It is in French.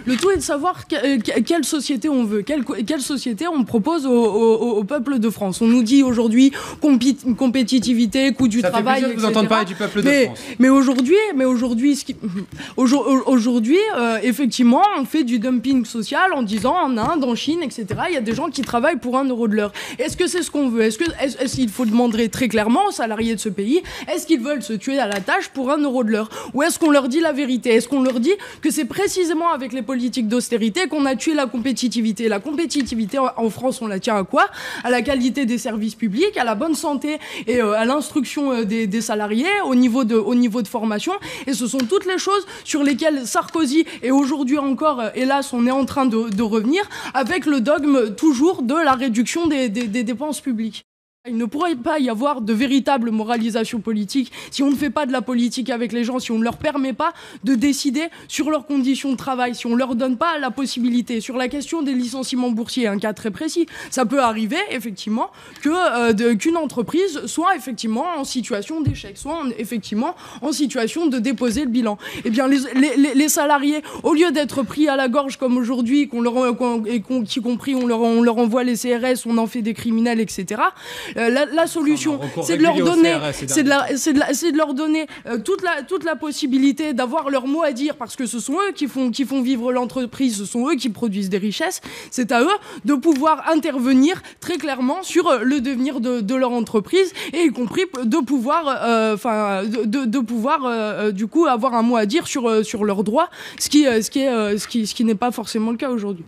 Le tout est de savoir quelle société on veut, quelle société on propose au peuple de France. On nous dit aujourd'hui compétitivité, coût du travail, etc. Ça fait plaisir de vous entendre parler du peuple de France. Mais aujourd'hui, effectivement, on fait du dumping social en disant en Inde, en Chine, etc. Il y a des gens qui travaillent pour 1 euro de l'heure. Est-ce que c'est ce qu'on veut? Est-ce qu'il faut demander très clairement aux salariés de ce pays, est-ce qu'ils veulent se tuer à la tâche pour 1 euro de l'heure? Ou est-ce qu'on leur dit la vérité? Est-ce qu'on leur dit que c'est précisément avec les politiques d'austérité qu'on a tué la compétitivité? La compétitivité en France, on la tient à quoi? À la qualité des services publics, à la bonne santé et à l'instruction des salariés, au niveau de formation. Et ce sont toutes les choses sur lesquelles Sarkozy, et aujourd'hui encore, hélas, on est en train de revenir, avec le dogme toujours de la réduction des dépenses publiques. Il ne pourrait pas y avoir de véritable moralisation politique si on ne fait pas de la politique avec les gens, si on ne leur permet pas de décider sur leurs conditions de travail, si on ne leur donne pas la possibilité. Sur la question des licenciements boursiers, un cas très précis, ça peut arriver effectivement qu'une entreprise soit effectivement en situation d'échec, soit effectivement en situation de déposer le bilan. Eh bien les salariés, au lieu d'être pris à la gorge comme aujourd'hui, on leur envoie les CRS, on en fait des criminels, etc. La solution, c'est de leur donner toute la possibilité d'avoir leur mot à dire, parce que ce sont eux qui font vivre l'entreprise, ce sont eux qui produisent des richesses. C'est à eux de pouvoir intervenir très clairement sur le devenir de leur entreprise, et y compris de pouvoir du coup avoir un mot à dire sur leurs droits, ce qui n'est pas forcément le cas aujourd'hui.